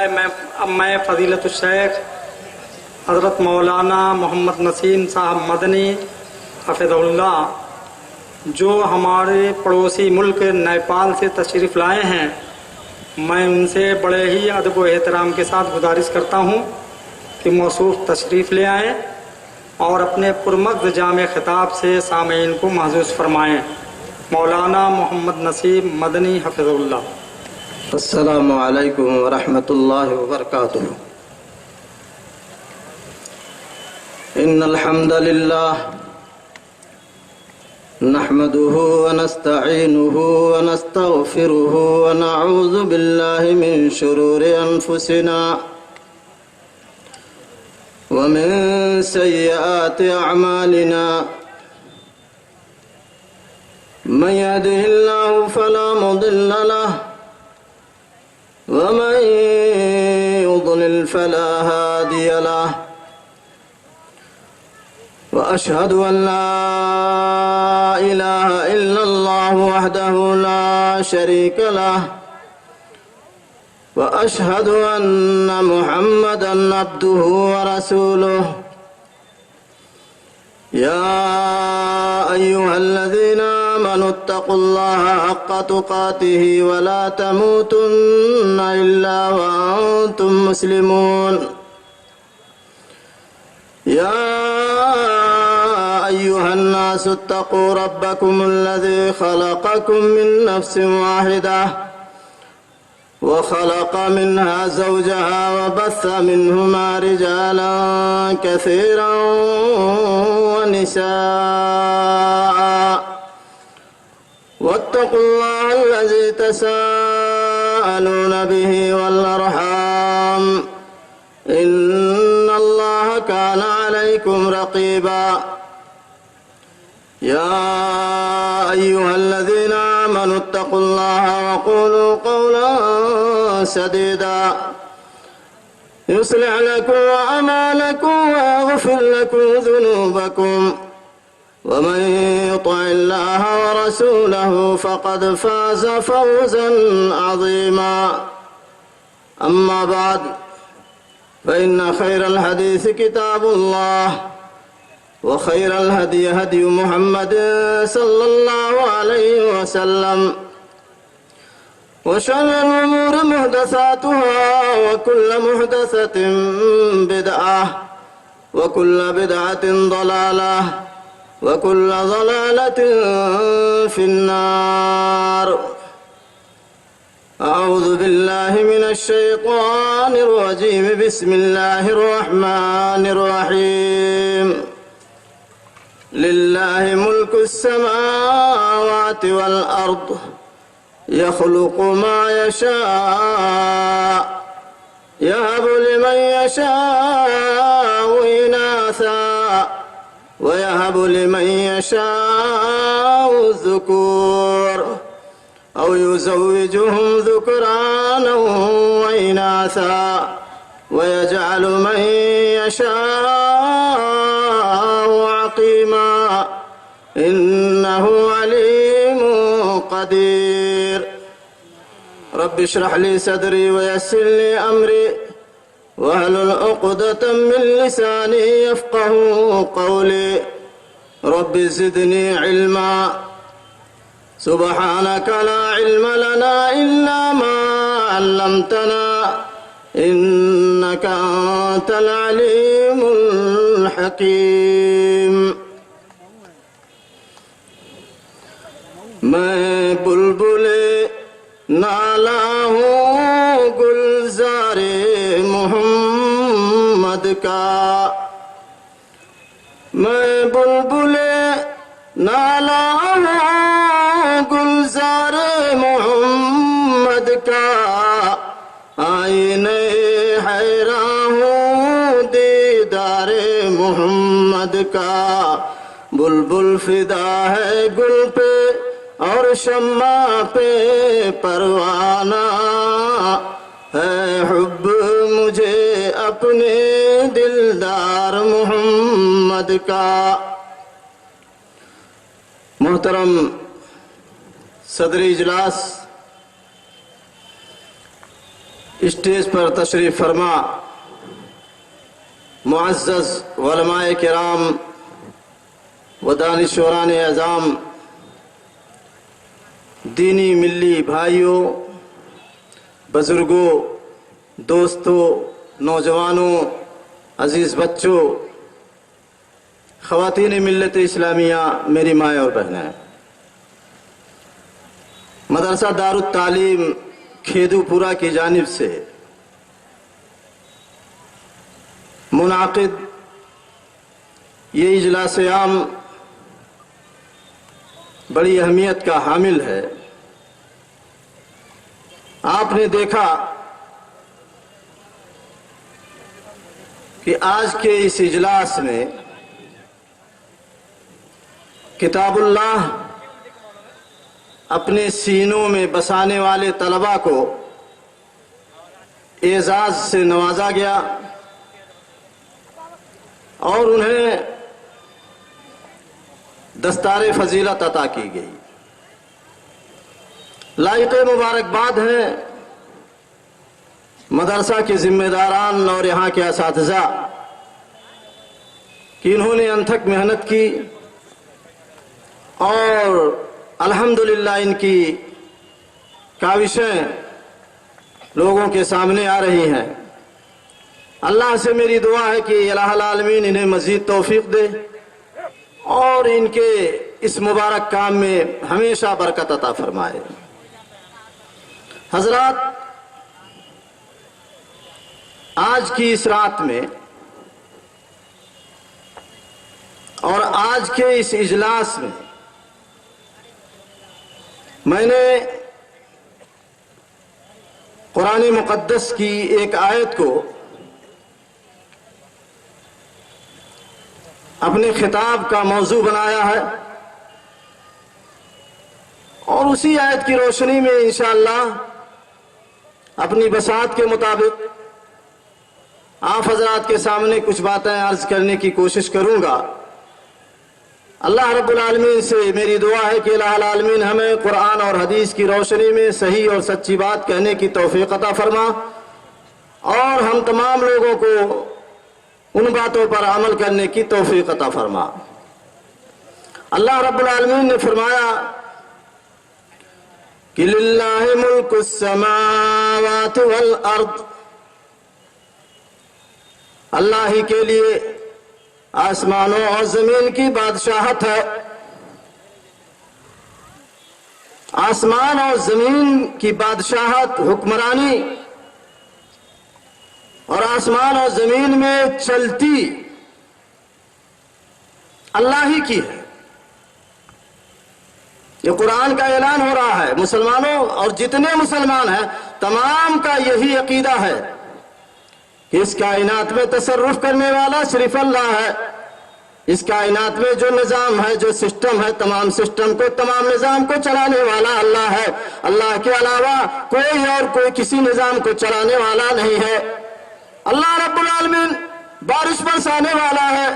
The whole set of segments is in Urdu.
میں فضیلت الشیخ حضرت مولانا محمد نسیم صاحب مدنی حفظ اللہ جو ہمارے پڑوسی ملک نیپال سے تشریف لائے ہیں، میں ان سے بڑے ہی ادب و احترام کے ساتھ گزارش کرتا ہوں کہ موصوف تشریف لے آئیں اور اپنے پرمغز جامع خطاب سے سامعین کو محظوظ فرمائیں۔ مولانا محمد نسیم مدنی حفظ اللہ۔ السلام علیکم ورحمۃ اللہ وبرکاتہ۔ ان الحمد للہ نحمده ونستعینه ونستغفره ونعوذ باللہ من شرور انفسنا ومن سیئات اعمالنا، من يهده الله فلا مضل له ومن يضلل فلا هادي له، وأشهد أن لا إله إلا الله وحده لا شريك له، وأشهد أن محمدا عبده ورسوله۔ يا أيها الذين آمنوا اتقوا الله حق تقاته ولا تموتن إلا وأنتم مسلمون۔ يا أيها الناس اتقوا ربكم الذي خلقكم من نفس واحدة وخلق منها زوجها وبث منهما رجالا كثيرا ونساء، واتقوا الله الذي تساءلون به والأرحام إن الله كان عليكم رقيبا۔ يا أيها الذين آمنوا اتقوا الله وقولوا قولا سديدا يصلح لكم أعمالكم ويغفر لكم ذنوبكم، ومن يطع الله ورسوله فقد فاز فوزا عظيما۔ أما بعد، فإن خير الحديث كتاب الله، وخير الهدي هدي محمد صلى الله عليه وسلم، وشر الأمور محدثاتها، وكل محدثة بدعة، وكل بدعة ضلالة، وكل ضلالة في النار۔ أعوذ بالله من الشيطان الرجيم، بسم الله الرحمن الرحيم۔ لله ملك السماوات والأرض، يخلق ما يشاء، يهب لمن يشاء إناثا ويهب لمن يشاء الذكور، أو يزوجهم ذكرانا وإناثا ويجعل من يشاء عقيما، إنه عليم قدير۔ رب اشرح لي صدري ويسر لي أمري واحلل عقدة من لساني يفقهوا قولي، رب زدني علما، سبحانك لا علم لنا إلا ما علمتنا إنك أنت العليم الحكيم۔ میں بلبل نالا ہوں گلزار محمد کا، میں بلبل نالا ہوں گلزار محمد کا، آئینے حیراں ہوں دیدار محمد کا، بلبل فدا ہے گل پہ اور شمع پہ پروانہ، ہے حب مجھے اپنے دلدار محمد کا۔ محترم صدر اجلاس، اسٹیج پر تشریف فرما معزز علماء کرام و دانشوران اعظام، دینی ملی بھائیوں، بزرگوں، دوستوں، نوجوانوں، عزیز بچوں، خواتین ملت اسلامیہ، میری مائیں اور بہنیں، مدرسہ دارالتعلیم کھیدو پورا کی جانب سے منعقد یہ اجلاس عام بڑی اہمیت کا حامل ہے۔ آپ نے دیکھا کہ آج کے اس اجلاس میں کتاب اللہ اپنے سینوں میں بسانے والے طلباء کو اعزاز سے نوازا گیا اور انہیں دستار فضیلت عطا کی گئی۔ لائق مبارکباد ہے مدرسہ کے ذمہ داران اور یہاں کے اساتذہ کہ انہوں نے انتھک محنت کی اور الحمدللہ ان کی کاوشیں لوگوں کے سامنے آ رہی ہیں۔ اللہ سے میری دعا ہے کہ الہ العالمین انہیں مزید توفیق دے اور ان کے اس مبارک کام میں ہمیشہ برکت عطا فرمائے۔ حضرات، آج کی اس رات میں اور آج کے اس اجلاس میں نے قرآن مقدس کی ایک آیت کو اپنے خطاب کا موضوع بنایا ہے اور اسی آیت کی روشنی میں انشاءاللہ اپنی بساط کے مطابق آپ حضرات کے سامنے کچھ باتیں عرض کرنے کی کوشش کروں گا۔ اللہ رب العالمین سے میری دعا ہے کہ الہ العالمین ہمیں قرآن اور حدیث کی روشنی میں صحیح اور سچی بات کہنے کی توفیق عطا فرما اور ہم تمام لوگوں کو ان باتوں پر عمل کرنے کی توفیق عطا فرما۔ اللہ رب العالمین نے فرمایا کہ للہ ملک السماوات والارض، اللہ ہی کے لیے آسمانوں اور زمین کی بادشاہت ہے۔ آسمان اور زمین کی بادشاہت، حکمرانی اور آسمان اور زمین میں چلتی اللہ ہی کی ہے۔ یہ قرآن کا اعلان ہو رہا ہے۔ مسلمانوں اور جتنے مسلمان ہیں تمام کا یہی عقیدہ ہے کہ اس کائنات میں تصرف کرنے والا صرف اللہ ہے۔ اس کائنات میں جو نظام ہے، جو سسٹم ہے، تمام سسٹم کو، تمام نظام کو چلانے والا اللہ ہے۔ اللہ کے علاوہ کوئی کسی نظام کو چلانے والا نہیں ہے۔ اللہ رب العالمین بارش برسانے والا ہے،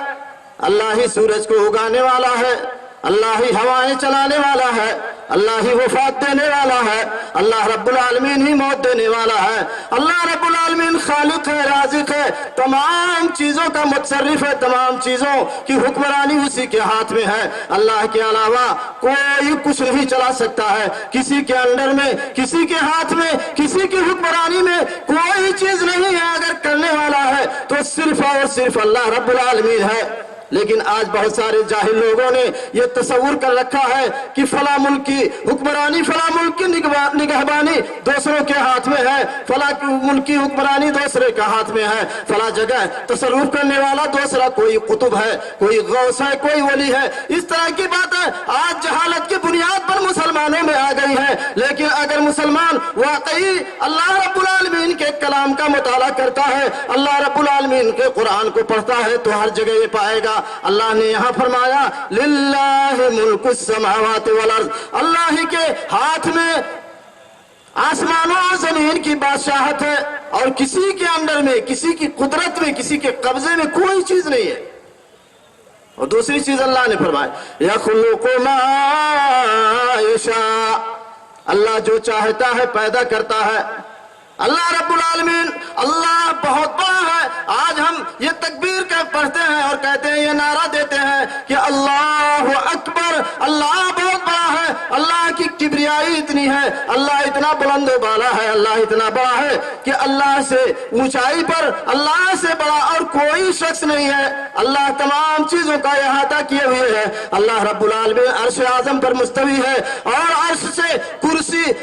اللہ ہی سورج کو اگانے والا ہے، اللہ ہی ہوائیں چلانے والا ہے، اللہ ہی وفات دینے والا ہے، اللہ رب العالمین ہی موت دینے والا ہے۔ اللہ رب العالمین خالق ہے، رازق ہے، تمام چیزوں کا متصرف ہے، تمام چیزوں کی حکمرانی اسی کے ہاتھ میں ہے۔ اللہ کے علاوہ کوئی کچھ نہیں چلا سکتا ہے۔ کسی کے انڈر میں، کسی کے ہاتھ میں، کسی کی حکمرانی میں کوئی چیز نہیں ہے۔ اگر کرنے والا ہے تو صرف اور صرف اللہ رب العالمین ہے۔ لیکن آج بہت سارے جاہل لوگوں نے یہ تصور کر رکھا ہے کہ فلاں ملک کی حکمرانی، فلاں ملک کی نگہبانی دوسروں کے ہاتھ میں ہے، فلاں ملک کی حکمرانی دوسرے کے ہاتھ میں ہے، فلاں جگہ تصرف کرنے والا دوسرا کوئی قطب ہے، کوئی غوث ہے، کوئی ولی ہے۔ اس طرح کی باتیں آج جہالت کی بنیاد پر مسلمانوں میں آ گئی ہیں۔ لیکن اگر مسلمان واقعی اللہ رب العالمین کے کلام کا مطالعہ کرتا ہے، اللہ رب العالمین کے قرآن کو پڑھتا ہے تو ہر جگہ یہ پائے گا اللہ نے یہاں فرمایا للہ ملک السماوات والارض، اللہ ہی کے ہاتھ میں آسمانوں اور زمین کی بادشاہت ہے اور کسی کے انڈر میں، کسی کی قدرت میں، کسی کے قبضے میں کوئی چیز نہیں ہے۔ اور دوسری چیز اللہ نے فرمایا یخلق ما یشاء، اللہ جو چاہتا ہے پیدا کرتا ہے۔ اللہ رب العالمین اللہ بہت بڑا ہے. آج ہم یہ تکبیر پڑھتے ہیں اور کہتے ہیں، یہ نعرہ دیتے ہیں کہ اللہ اکبر، اللہ بہت بڑا ہے، اللہ کی کبریائی اتنی ہے، اللہ اتنا بلند و بالا ہے، اللہ اتنا بڑا ہے کہ اللہ سے اونچائی پر اللہ سے بڑا اور کوئی شخص نہیں ہے. اللہ تمام چیزوں کا احاطہ کیے ہوئے ہے. اللہ رب العالمین عرش اعظم پر مستوی ہے، اور عرش سے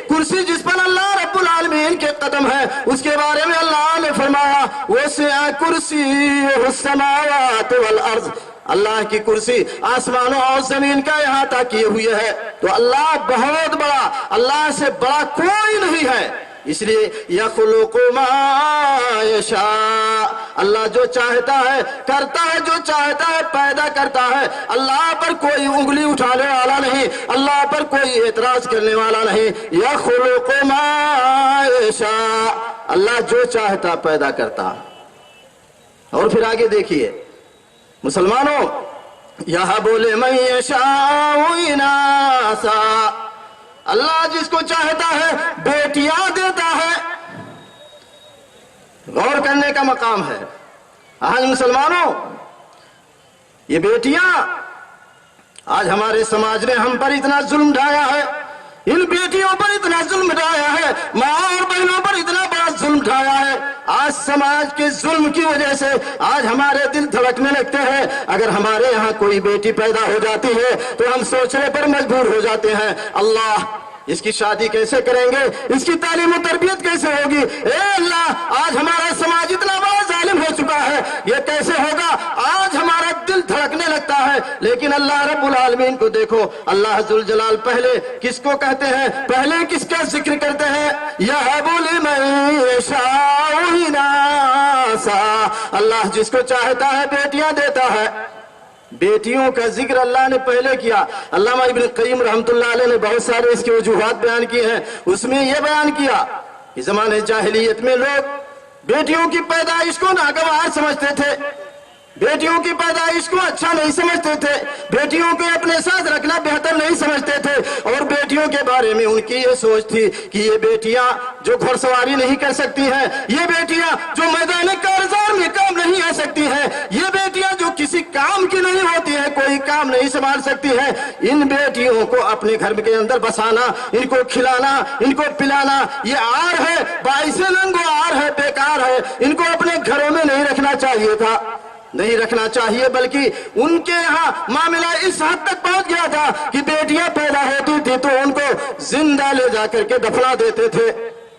کرسی جس پر اللہ رب العالمین کے قدم ہے، اس کے بارے میں اللہ نے فرمایا وسع کرسیہ السماوات والارض. اللہ کی کرسی آسمانوں اور زمین کا احاطہ کیے ہوئے ہے. تو اللہ بہت بڑا، اللہ سے بڑا کوئی نہیں ہے. اس لیے یخلق ما یشاء، اللہ جو چاہتا ہے کرتا ہے، جو چاہتا ہے پیدا کرتا ہے. اللہ پر کوئی انگلی اٹھانے والا نہیں، اللہ پر کوئی اعتراض کرنے والا نہیں. یخلق ما یشاء، اللہ جو چاہتا پیدا کرتا. اور پھر آگے دیکھیے مسلمانوں، یہاں بولے من یشاء اناسا، اللہ جس کو چاہتا ہے بیٹیاں دیتا ہے. غور کرنے کا مقام ہے. آج مسلمانوں یہ بیٹیاں، آج ہمارے سماج نے ہم پر اتنا ظلم ڈھایا ہے، ان بیٹیوں پر اتنا ظلم ڈھایا ہے، ماں اور بہنوں پر اتنا بڑا ظلم ڈھایا ہے. آج سماج کے ظلم کی وجہ سے آج ہمارے دل دھڑکنے لگتے ہیں. اگر ہمارے یہاں کوئی بیٹی پیدا ہو جاتی ہے تو ہم سوچنے پر مجبور ہو جاتے ہیں، اللہ اس کی شادی کیسے کریں گے، اس کی تعلیم و تربیت کیسے ہوگی. اے اللہ، آج ہمارا سماج اتنا بڑا ظالم ہو چکا ہے، یہ کیسے ہوگا. آج ہمارا دل دھڑکنے لگتا ہے. لیکن اللہ رب العالمین کو دیکھو، اللہ ذوالجلال پہلے کس کو کہتے ہیں، پہلے کس کا ذکر کرتے ہیں، یہب لمن یشاء اناسا، اللہ جس کو چاہتا ہے بیٹیاں دیتا ہے. بیٹیوں کا ذکر اللہ نے پہلے کیا. علامہ ابن قیم رحمۃ اللہ علیہ نے بہت سارے اس کے وجوہات بیان کیے ہیں. اس میں یہ بیان کیا کہ زمانے جاہلیت میں لوگ بیٹیوں کی پیدائش کو ناگوار سمجھتے تھے، بیٹیوں کی پیدائش کو اچھا نہیں سمجھتے تھے، بیٹیوں کو اپنے ساتھ رکھنا بہتر نہیں سمجھتے تھے. اور بیٹیوں کے بارے میں ان کی یہ سوچ تھی کہ یہ بیٹیاں جو گھڑ سواری نہیں کر سکتی ہیں، یہ بیٹیاں جو میدان کارزار میں کام نہیں آ سکتی ہیں، یہ بیٹیاں جو کسی کام کی نہیں ہوتی ہیں، کوئی کام نہیں سنبھال سکتی ہیں، ان بیٹیوں کو اپنے گھر کے اندر بسانا، ان کو کھلانا، ان کو پلانا یہ عار ہے، باعث ننگ و عار ہے، بیکار ہے. ان کو اپنے گھروں میں نہیں رکھنا چاہیے تھا، نہیں رکھنا چاہیے، بلکہ ان کے یہاں معاملہ اس حد تک پہنچ گیا تھا کہ بیٹیاں پیدا ہوتی تھی تو ان کو زندہ لے جا کر کے دفنا دیتے تھے،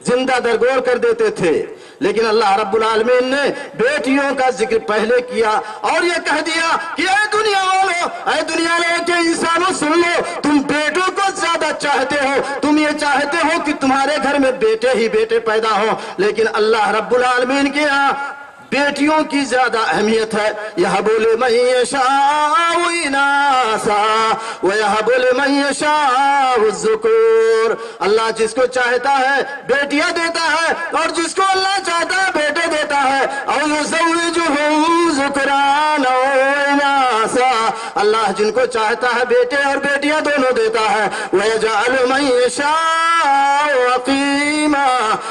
زندہ درگور کر دیتے تھے. لیکن اللہ رب العالمین نے بیٹیوں کا ذکر پہلے کیا اور یہ کہہ دیا کہ اے دنیا والو، اے دنیا کے انسانوں سن لو، تم بیٹوں کو زیادہ چاہتے ہو، تم یہ چاہتے ہو کہ تمہارے گھر میں بیٹے ہی بیٹے پیدا ہوں. لیکن اللہ رب العالمین کے یہاں بیٹیوں کی زیادہ اہمیت ہے. یہب لمن یشاء اناسا ویہب لمن یشاء الذکور، اللہ جس کو چاہتا ہے بیٹیاں دیتا ہے، اور جس کو اللہ چاہتا ہے بیٹے دیتا ہے. اور یزوجہم ذکرانا واناسا، اللہ جن کو چاہتا ہے بیٹے اور بیٹیاں دونوں دیتا ہے. ویجعل من یشاء عقیما،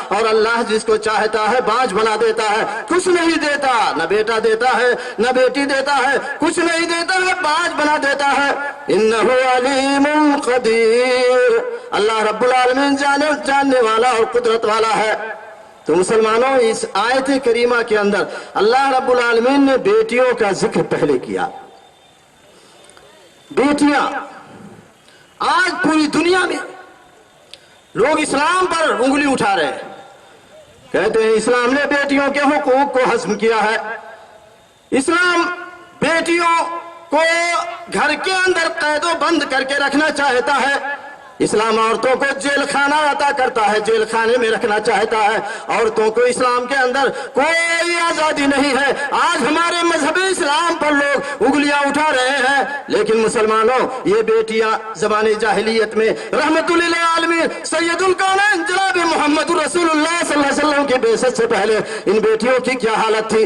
اور اللہ جس کو چاہتا ہے باج بنا دیتا ہے. کچھ نہیں دیتا، نہ بیٹا دیتا ہے نہ بیٹی دیتا ہے، کچھ نہیں دیتا ہے، باج بنا دیتا ہے. انہ علیم قدیر، اللہ رب العالمین جاننے والا اور قدرت والا ہے. تو مسلمانوں اس آیت کریمہ کے اندر اللہ رب العالمین نے بیٹیوں کا ذکر پہلے کیا. بیٹیاں آج پوری دنیا میں لوگ اسلام پر انگلی اٹھا رہے ہیں، کہتے ہیں اسلام نے بیٹیوں کے حقوق کو حسم کیا ہے، اسلام بیٹیوں کو گھر کے اندر قید و بند کر کے رکھنا چاہتا ہے، اسلام عورتوں کو جیل خانہ عطا کرتا ہے، جیل خانے میں رکھنا چاہتا ہے. عورتوں کو اسلام کے اندر کوئی آزادی نہیں ہے. آج ہمارے مذہب اسلام پر لوگ انگلیاں اٹھا رہے ہیں. لیکن مسلمانوں یہ بیٹیاں زمانے جاہلیت میں رحمت للعالمین سید الکونین جناب محمد رسول اللہ صلی اللہ علیہ وسلم کی بعثت سے پہلے ان بیٹیوں کی کیا حالت تھی.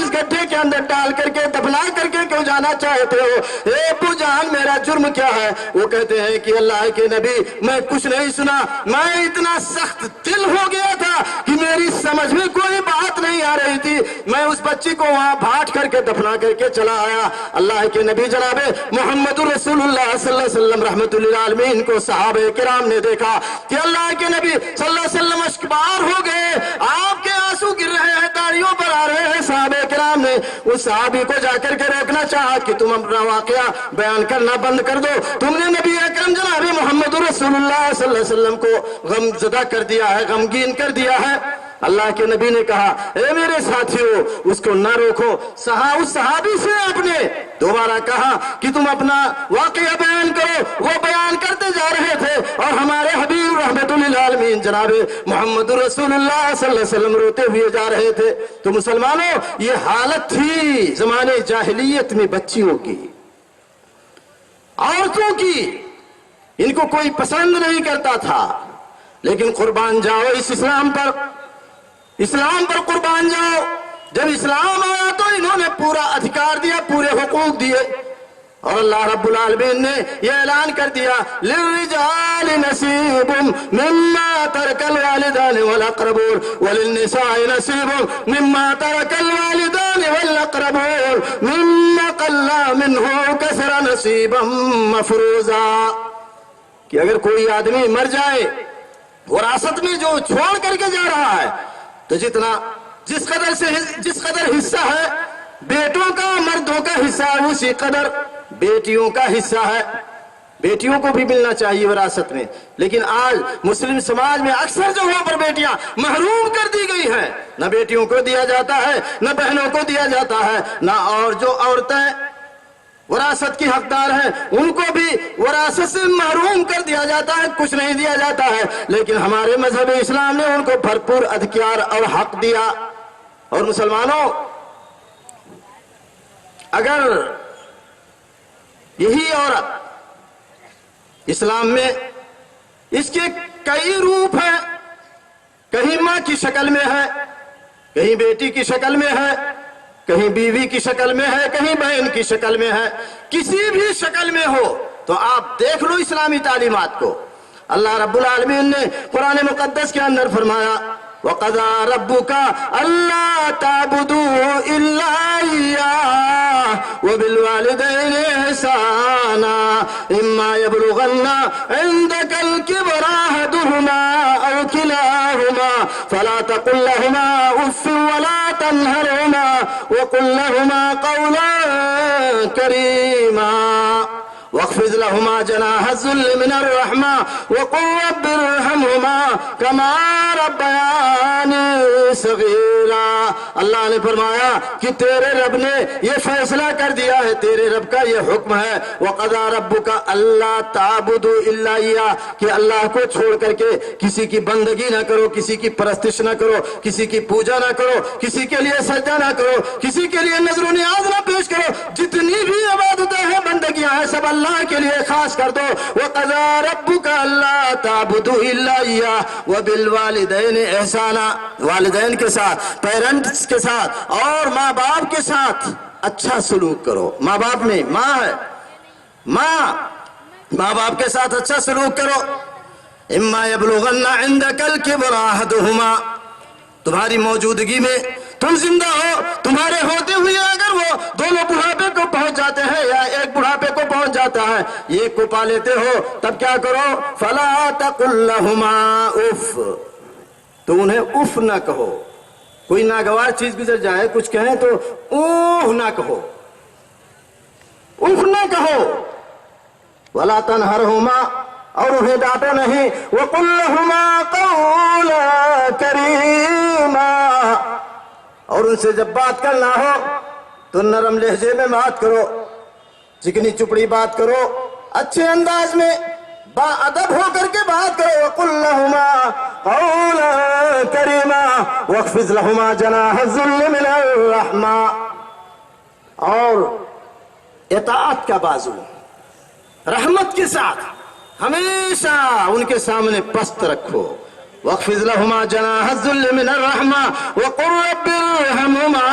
اس گڈھے کے اندر ڈال کر کے دفنا کر کے کیوں جانا چاہتے ہو؟ اے ابو جان میرا جرم کیا ہے؟ وہ کہتے ہیں کہ اللہ کے نبی میں کچھ نہیں سنا، میں اتنا سخت دل ہو گیا تھا کہ میری سمجھ میں کوئی بات نہیں آ رہی تھی، میں اس بچی کو وہاں بھاٹ کر کے دفنا کر کے چلا آیا۔ اللہ کے نبی جناب محمد رسول اللہ صلی اللہ علیہ وسلم رحمت للعالمین کو صحابہ کرام نے دیکھا کہ اللہ کے نبی صلی اللہ علیہ وسلم اشکبار ہو گئے، آپ کے آنسو گر رہے ہیں، داڑھیوں پر آ رہے ہیں۔ صحابہ کرام نے اس صحابی کو جا کر کے روکنا چاہا کہ تم اپنا واقعہ بیان کرنا بند کر دو، تم نے نبی اکرم جناب محمد رسول اللہ صلی اللہ علیہ وسلم کو غم زدہ کر دیا ہے، غمگین کر دیا ہے۔ اللہ کے نبی نے کہا اے میرے ساتھیوں اس کو نہ روکو۔ اس صحابی سے آپ نے دوبارہ کہا کہ تم اپنا واقعہ بیان کرو، وہ بیان کرتے جا رہے تھے اور ہمارے حبیب رحمت للعالمین جناب محمد رسول اللہ صلی اللہ علیہ وسلم روتے ہوئے جا رہے تھے۔ تو مسلمانوں یہ حالت تھی زمانے جاہلیت میں بچیوں کی، عورتوں کی، ان کو کوئی پسند نہیں کرتا تھا، لیکن قربان جاؤ اس اسلام پر قربان جاؤ۔ جب اسلام آیا تو انہوں نے پورا ادھیکار دیا، پورے حقوق دیے، اور اللہ رب العالمین نے یہ اعلان کر دیا للرجال نصیب مما ترک الوالدان والاقربون وللنساء نصیب مما ترک الوالدان والاقربون مما قل منه کثر نصیبا مفروضا، کہ اگر کوئی آدمی مر جائے وراثت میں جو چھوڑ کر کے جا رہا ہے تو جس قدر حصہ ہے بیٹوں کا، مردوں کا حصہ ہے، اسی قدر بیٹیوں کا حصہ ہے۔ بیٹیوں کو بھی ملنا چاہیے وراثت میں، لیکن آج مسلم سماج میں اکثر جگہوں پر بیٹیاں محروم کر دی گئی ہیں، نہ بیٹیوں کو دیا جاتا ہے، نہ بہنوں کو دیا جاتا ہے، نہ اور جو عورتیں وراثت کی حقدار ہیں ان کو بھی وراثت سے محروم کر دیا جاتا ہے، کچھ نہیں دیا جاتا ہے۔ لیکن ہمارے مذہب اسلام نے ان کو بھرپور ادھیکار اور حق دیا۔ اور مسلمانوں اگر یہی عورت اسلام میں اس کے کئی روپ ہیں، کہیں ماں کی شکل میں ہے، کہیں بیٹی کی شکل میں ہے، کہیں بیوی کی شکل میں ہے، کہیں بہن کی شکل میں ہے، کسی بھی شکل میں ہو تو آپ دیکھ لو اسلامی تعلیمات کو۔ اللہ رب العالمین نے قرآن مقدس کے اندر فرمایا وَقَضَىٰ رَبُّكَ أَلَّا تَعْبُدُوا إِلَّا إِيَّاهُ وَبِالْوَالِدَيْنِ إِحْسَانًا إِمَّا يَبْلُغَنَّ عِندَكَ الْكِبَرَ أَحَدُهُمَا أَوْ كِلَاهُمَا فَلَا تَقُل لَّهُمَا أُفٍّ وَلَا تَنْهَرْهُمَا وَقُل لَّهُمَا قَوْلًا كَرِيمًا واخفض لهما جناح الذل من الرحمة وقل رب ارحمهما كما ربياني صغيرا۔ اللہ نے فرمایا کہ تیرے رب نے یہ فیصلہ کر دیا ہے، تیرے رب کا یہ حکم ہے وَقَضَىٰ رَبُّكَ أَلَّا تَعْبُدُوا إِلَّا إِيَّاهُ، کہ اللہ کو چھوڑ کر کے کسی کی بندگی نہ کرو، کسی کی پرستش نہ کرو، کسی کی پوجا نہ کرو، کسی کے لیے سجدہ نہ کرو، کسی کے لیے نذر و نیاز نہ پیش کرو، جتنی بھی عبادتیں ہیں بندگیاں ہیں سب اللہ کے لیے خاص کر دو۔ وَقَضَىٰ رَبُّكَ أَلَّا تَعْبُدُوا إِلَّا إِيَّاهُ وَبِالْوَالِدَيْنِ إِحْسَانًا، والدین کے ساتھ، پیرنٹس کے ساتھ اور ماں باپ کے ساتھ اچھا سلوک کرو۔ ماں باپ میں ماں ہے، ماں باپ کے ساتھ اچھا سلوک کرو۔ إِمَّا يَبْلُغَنَّ عِندَكَ الْكِبَرَ أَحَدُهُمَا، تمہاری موجودگی میں تم زندہ ہو، تمہارے ہوتے ہوئے اگر وہ دونوں بڑھاپے کو پہنچ جاتے ہیں یا ایک بڑھاپے کو پہنچ جاتا ہے، ایک کو پا لیتے ہو، تب کیا کرو فَلَا تَقُل لَّهُمَا اُفٍّ، تو انہیں اف نہ کہو۔ کوئی ناگوار چیز گزر جائے کچھ کہیں تو اوہ نہ کہو، اف نہ کہو۔ وَلَا تَنْهَرْهُمَا، اور انہیں ڈانٹو نہیں۔ وَقُل لَّهُمَا قَوْلًا كَرِيمًا، اور ان سے جب بات کرنا ہو تو نرم لہجے میں بات کرو، چکنی چپڑی بات کرو، اچھے انداز میں با ادب ہو کر کے بات کرو۔ وَقُل لَّهُمَا قَوْلًا كَرِيمًا وَاخْفِضْ لَهُمَا جَنَاحَ الذُّلِّ مِنَ الرَّحْمَةِ، اور اطاعت کا بازو رحمت کے ساتھ ہمیشہ ان کے سامنے پست رکھو، وَاخْفِضْ لَهُمَا جَنَاحَ الذُّلِّ مِنَ الرَّحْمَةِ وَقُلْ رَبِّ ارْحَمْهُمَا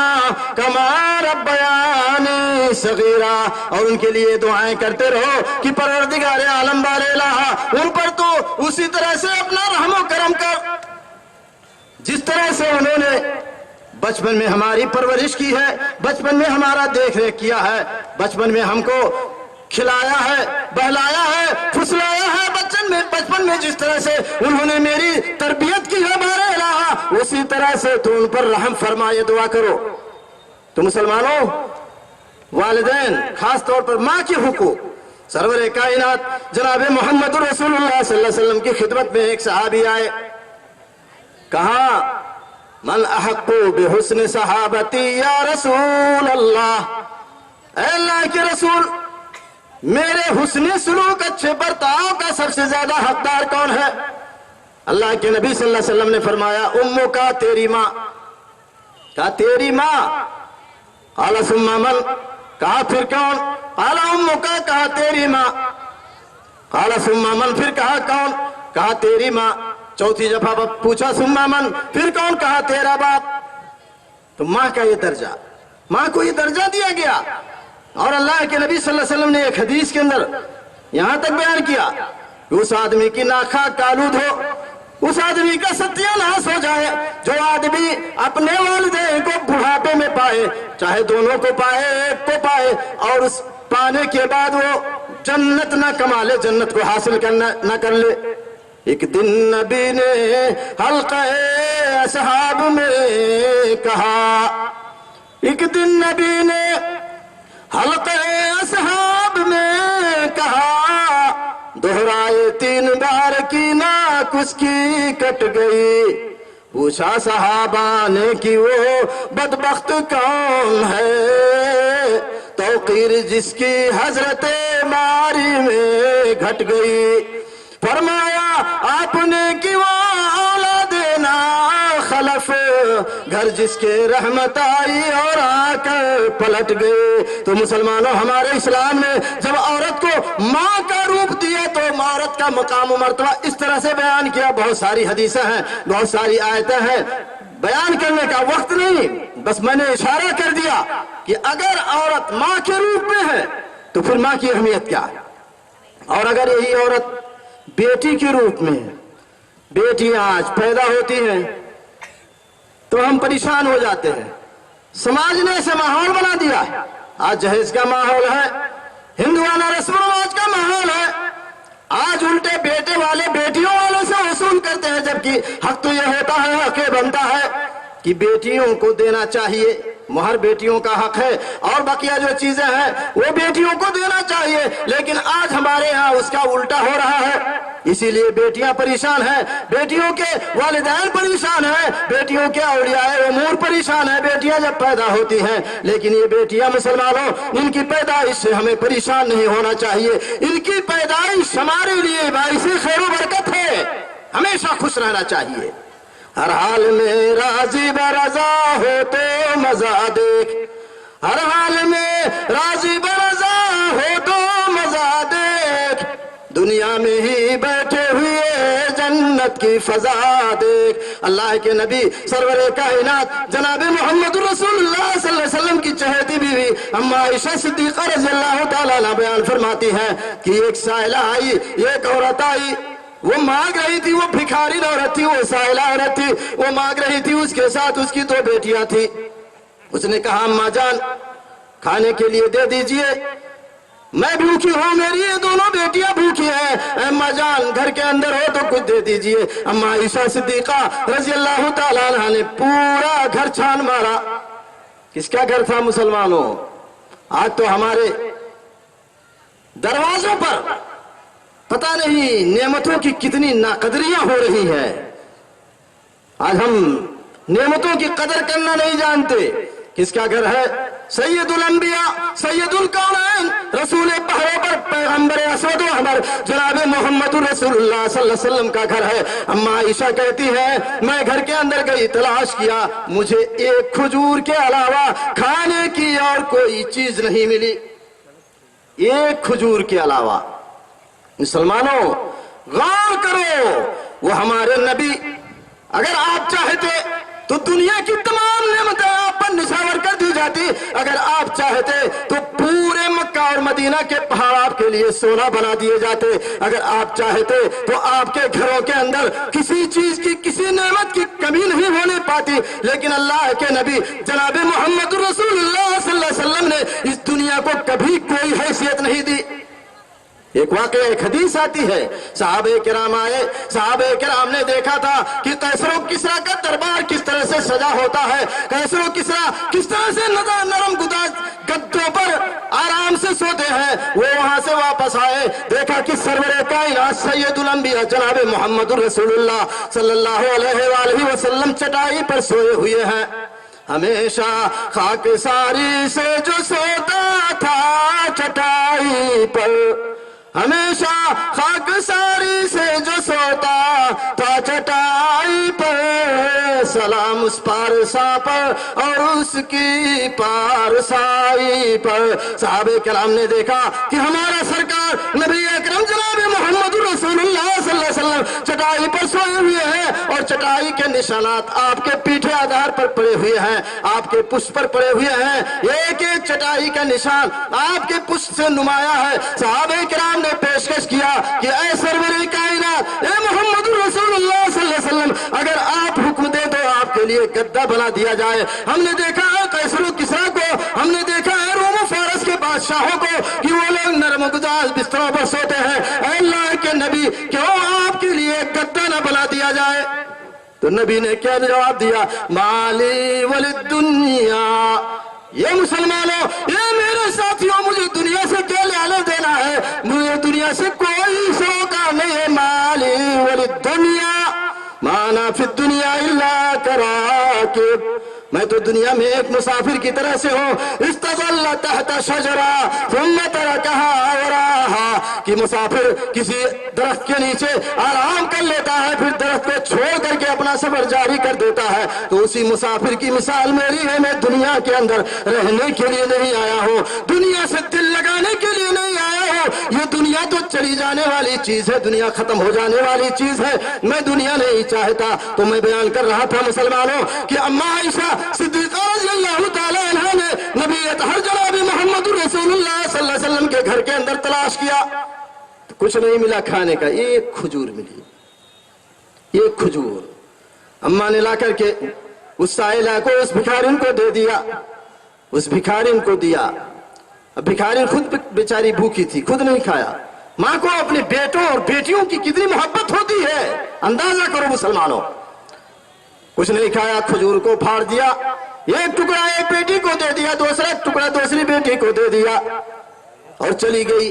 كَمَا رَبَّيَانِي صَغِيرًا، اور ان کے لیے دعائیں کرتے رہو کہ پروردگار عالم بار الہ ان پر تو اسی طرح سے اپنا رحم و کرم کر جس طرح سے انہوں نے بچپن میں ہماری پرورش کی ہے، بچپن میں ہمارا دیکھ ریکھ کیا ہے، بچپن میں ہم کو کھلایا ہے، بہلایا ہے، پھسلایا ہے، بچپن میں جس طرح سے انہوں نے میری تربیت کی ہے بارے الہ، اسی طرح سے تو ان پر رحم فرما، یہ دعا کرو۔ تو مسلمانوں، والدین خاص طور پر ماں کے حقوق، سرور کائنات جناب محمد رسول اللہ صلی اللہ علیہ وسلم کی خدمت میں ایک صحابی آئے، کہا من احق بحسن صحابتی یا رسول اللہ، اے اللہ کے رسول، میرے حسن سلوک اچھے برتاؤ کا سب سے زیادہ حقدار کون ہے؟ اللہ کے نبی صلی اللہ علیہ وسلم نے فرمایا امو کا، تیری ماں، کہا تیری ماں، قال ثم من، کہا پھر کون؟ قال امو کا، کہا تیری ماں، قال ثم من، پھر کہا کون؟ کہا تیری ماں، چوتھی دفعہ پوچھا ثم من، پھر کون؟ کہا تیرا باپ۔ تو ماں کا یہ درجہ، ماں کو یہ درجہ دیا گیا، اور اللہ کے نبی صلی اللہ علیہ وسلم نے ایک حدیث کے اندر یہاں تک بیان کیا کہ اس آدمی کی ناخواہ کالود ہو، اس آدمی کا ستیہ ناس ہو جائے جو آدمی اپنے والدین کو بڑھاپے میں پائے، چاہے دونوں کو پائے، ایک کو پائے، اور اس پانے کے بعد وہ جنت نہ کما لے، جنت کو حاصل نہ کر لے۔ ایک دن نبی نے حلقہ اصحاب میں کہا، ایک دن نبی نے حلقہ اصحاب میں کہا، دہرائے 3 بار کی ناک اس کی کٹ گئی، پوچھا صحابہ نے کہ وہ بدبخت کون ہے، توقیر جس کی حضرت ماری میں گھٹ گئی، فرمایا آپ نے کہ وہ اولاد نا خلف، گھر جس کے رحمت آئی اور آ کر پلٹ گئے۔ تو مسلمانوں، ہمارے اسلام میں جب عورت کو ماں کا روپ دیا تو عورت کا مقام و مرتبہ اس طرح سے بیان کیا۔ بہت ساری حدیثیں ہیں، بہت ساری آیتیں ہیں، بیان کرنے کا وقت نہیں، بس میں نے اشارہ کر دیا کہ اگر عورت ماں کے روپ میں ہے تو پھر ماں کی اہمیت کیا ہے، اور اگر یہی عورت بیٹی کے روپ میں، بیٹیاں آج پیدا ہوتی ہیں تو ہم پریشان ہو جاتے ہیں، سماج نے ایسا ماحول بنا دیا، آج جہیز کا ماحول ہے، ہندوانہ رسم و رواج کا ماحول ہے، آج الٹے بیٹے والے بیٹیوں والوں سے وصول کرتے ہیں، جبکہ حق تو یہ ہوتا ہے، حق یہ بنتا ہے کہ بیٹیوں کو دینا چاہیے، مہر بیٹیوں کا حق ہے، اور بقیہ جو چیزیں ہیں وہ بیٹیوں کو دینا چاہیے، لیکن آج ہمارے ہاں اس کا الٹا ہو رہا ہے، اسی لیے بیٹیاں پریشان ہیں، بیٹیوں کے والدین پریشان ہیں، بیٹیوں کے اولیاء امور پریشان ہیں، بیٹیاں جب پیدا ہوتی ہیں، لیکن یہ بیٹیاں مسلمانوں، ان کی پیدائش سے ہمیں پریشان نہیں ہونا چاہیے، ان کی پیدائش ہمارے لیے باعث خیر و برکت ہے، ہمیشہ خوش رہنا چاہیے، ہر حال میں راضی برضا ہو تو مزہ دیکھ، ہر حال میں راضی برضا ہو تو مزہ دیکھ، دنیا میں ہی بیٹھے ہوئے جنت کی فضا دیکھ۔ اللہ کے نبی سرور کائنات جناب محمد رسول اللہ صلی اللہ علیہ وسلم کی چہیتی بیوی اما عائشہ صدیقہ رضی اللہ تعالیٰ عنہ بیان فرماتی ہیں کہ ایک سائلہ آئی، ایک عورت آئی، وہ مانگ رہی تھی، وہ بھکاری عورت تھی، وہ سائلہ عورت تھی، وہ مانگ رہی تھی، اس کے ساتھ اس کی 2 بیٹیاں تھی۔ اس نے کہا اماں جان کھانے کے لیے دے دیجئے، میں بھوکی ہوں، میری یہ 2 بیٹیاں بھوکی ہیں، اماں جان گھر کے اندر ہو تو کچھ دے دیجئے۔ اماں عائشہ صدیقہ رضی اللہ تعالیٰ عنہ نے پورا گھر چھان مارا۔ کس کا گھر تھا مسلمانوں؟ آج تو ہمارے دروازوں پر پتہ نہیں نعمتوں کی کتنی ناقدریاں ہو رہی ہیں، آج ہم نعمتوں کی قدر کرنا نہیں جانتے۔ کس کا گھر ہے؟ سید الانبیاء، سید الکونین، رسول پر پیغمبر اسود و احمر جناب محمد رسول اللہ صلی اللہ علیہ وسلم کا گھر ہے۔ اما عائشہ کہتی ہے میں گھر کے اندر گئی، تلاش کیا، مجھے ایک کھجور کے علاوہ کھانے کی اور کوئی چیز نہیں ملی، ایک کھجور کے علاوہ۔ مسلمانوں غور کرو، وہ ہمارے نبی اگر آپ چاہتے تو دنیا کی تمام نعمتیں آپ پر نچھاور کر دی جاتی. اگر آپ چاہتے تو پورے مکہ اور مدینہ کے پہاڑ آپ کے لیے سونا بنا دیے جاتے. اگر آپ چاہتے تو آپ کے گھروں کے اندر کسی چیز کی کسی نعمت کی کمی نہیں ہونے پاتی. لیکن اللہ کے نبی جناب محمد رسول اللہ صلی اللہ علیہ وسلم نے اس دنیا کو کبھی کوئی حیثیت نہیں دی. ایک واقعہ ایک حدیث آتی ہے, صحابہ کرام آئے, صحابہ کرام نے دیکھا تھا کہ قیصر و کسریٰ کا دربار کس طرح سے سجا ہوتا ہے, قیصر و کسریٰ کس طرح سے نرم گدوں پر آرام سے سوتے ہیں. وہ وہاں سے واپس آئے, دیکھا کہ سرور کائنات سید الانبیاء جناب محمد رسول اللہ صلی اللہ علیہ وآلہ وسلم چٹائی پر سوئے ہوئے ہیں. ہمیشہ خاک ساری سے جو سوتا تھا چٹائی پر, ہمیشہ خاک ساری سے جو سوتا تھا چٹائی پر, سلام اس پارسا پر اور اس کی پارسائی پر. صحابہ کرام نے دیکھا کہ ہمارا سرکار نبی اکرم جناب محمد رسول اللہ صلی اللہ علیہ وسلم چٹائی پر سوئے ہوئے ہیں, اور چٹائی کے نشانات آپ کے پیٹھے آدھار پر پڑے ہوئے ہیں, آپ کے پشت پر پڑے ہوئے ہیں. ایک ایک چٹائی کا نشان آپ کے پشت سے نمایاں ہے. صحابہ کرام نے پیشکش کیا کہ اے سرور کائنات, اے محمد رسول اللہ صلی اللہ علیہ وسلم, اگر آپ حکم دیں تو آپ کے لیے گدا بنا دیا جائے. ہم نے دیکھا ہے قیصر و کسریٰ کو, ہم نے دیکھا ہے روم و فارس کے بادشاہوں کو کہ وہ لوگ نرم گداز بستروں پر سوتے ہیں. اے اللہ کے نبی, کیوں آپ کے لیے گدا نہ بنا دیا جائے؟ تو نبی نے کیا جواب دیا, مالی وللدنیا. یہ مسلمانوں, یہ میرے ساتھیوں, مجھے دنیا سے کیا لینا دینا ہے؟ مجھے دنیا سے کوئی شوق نہیں ہے. مالی وللدنیا مانا فی الدنیا الا کراکب, میں تو دنیا میں ایک مسافر کی طرح سے ہوں. استظل تحت شجرہ ثم ترکہا وراہا, کہ مسافر کسی درخت کے نیچے آرام کر لیتا ہے, پھر درخت کو چھوڑ کر کے اپنا سفر جاری کر دیتا ہے. تو اسی مسافر کی مثال میری ہے. میں دنیا کے اندر رہنے کے لیے نہیں آیا ہوں, دنیا سے دل لگانے کے لیے نہیں آیا ہوں. یہ دنیا تو چلی جانے والی چیز ہے, دنیا ختم ہو جانے والی چیز ہے. میں دنیا نہیں چاہتا. تو میں بیان کر رہا تھا مسلمانوں کہ اماں عائشہ صدیقہ رضی اللہ تعالیٰ عنہ نے نبی اطہر جناب محمد رسول اللہ صلی اللہ علیہ وسلم کے گھر کے اندر تلاش کیا, کچھ نہیں ملا کھانے کا. ایک کھجور ملی, ایک کھجور. اماں نے لا کر کے اس سائلہ کو, اس بھکارین کو دے دیا, اس بھکارین کو دیا. اب بھکارین خود بیچاری بھوکی تھی, خود نہیں کھایا. ماں کو اپنے بیٹوں اور بیٹیوں کی کتنی محبت ہوتی ہے, اندازہ کرو مسلمانوں. کچھ نہیں کھایا, کھجور کو پھاڑ دیا, ایک ٹکڑا ایک بیٹی کو دے دیا, دوسرا ٹکڑا دوسری بیٹی کو دے دیا, اور چلی گئی.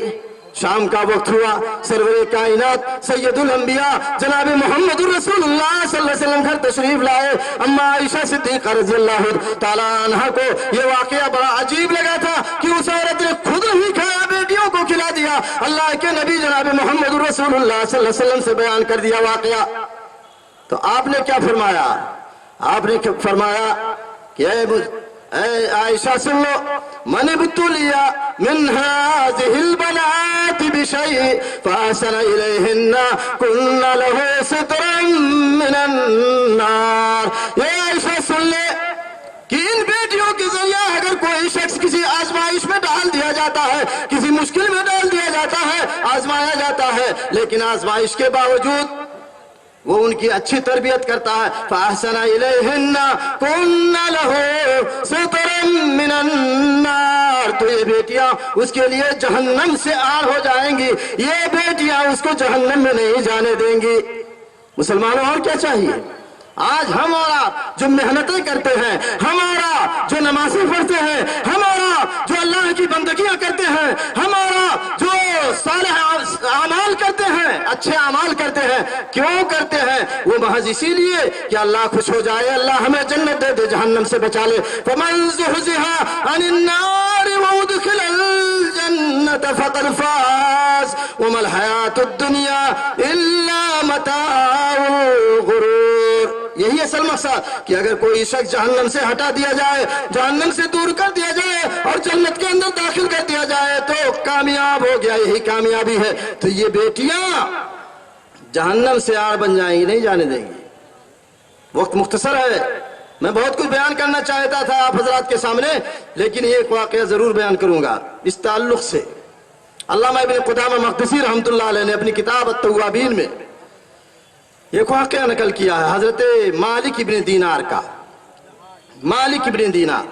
شام کا وقت ہوا, سرور کائنات سید الانبیاء جناب محمد رسول اللہ صلی اللہ علیہ وسلم گھر تشریف لائے. اما عائشہ صدیقہ رضی اللہ تعالیٰ عنہ کو یہ واقعہ بڑا عجیب لگا تھا کہ اس عورت نے خود نہیں کھایا, بیٹیوں کو کھلا دیا. اللہ کے نبی جناب محمد رسول اللہ صلی اللہ علیہ وسلم سے بیان کر دیا واقعہ. تو آپ نے کیا فرمایا؟ آپ نے فرمایا کہ اے عائشہ سن لو, من ابتلی من هذه البنات بشيء فاحسن الیہن کن له سترا من النار. یہ عائشہ سن لے کہ ان بیٹیوں کے ذریعہ اگر کوئی شخص کسی آزمائش میں ڈال دیا جاتا ہے, کسی مشکل میں ڈال دیا جاتا ہے, آزمایا جاتا ہے, لیکن آزمائش کے باوجود وہ ان کی اچھی تربیت کرتا ہے, فَأَحْسَنَ إِلَيْهِنَّ كُنَّ لَهُ سِتْرًا مِّنَ النَّارِ. تو یہ بیٹیاں اس کے لیے جہنم سے آر ہو جائیں گی, یہ بیٹیاں اس کو جہنم میں نہیں جانے دیں گی. مسلمانوں اور کیا چاہیے؟ آج ہم اور آپ جو محنتیں کرتے ہیں, ہمارا جو نمازیں پڑھتے ہیں, ہمارا جو اللہ کی بندگیاں کرتے ہیں, ہمارا جو صالح اعمال کرتے ہیں, اچھے اعمال کرتے ہیں, کیوں کرتے ہیں؟ وہ محض اسی لیے کہ اللہ خوش ہو جائے, اللہ ہمیں جنت دے دے, جہنم سے بچا لے. فَمَنْ زُحْزِحَ عَنِ النَّارِ وَأُدْخِلَ الْجَنَّةَ فَقَدْ فَازَ وَمَا الْحَيَاةُ الدُّنْيَا إِلَّا مَتَاعُ الْغُرُورِ. یہی اصل مقصد کہ اگر کوئی شخص جہنم سے ہٹا دیا جائے, جہنم سے دور کر دیا جائے اور جنت کے اندر داخل کر دیا جائے تو کامیاب ہو گیا, یہی کامیابی ہے. تو یہ بیٹیاں جہنم سے آر بن جائیں گی, نہیں جانے دیں گی. وقت مختصر ہے، میں بہت کچھ بیان کرنا چاہتا تھا آپ حضرات کے سامنے، لیکن ایک واقعہ ضرور بیان کروں گا اس تعلق سے۔ علامہ ابن قدامہ مقدسی رحمۃ اللہ علیہ نے اپنی کتاب التوابین میں ایک واقعہ نقل کیا ہے حضرت مالک ابن دینار کا۔ مالک ابن دینار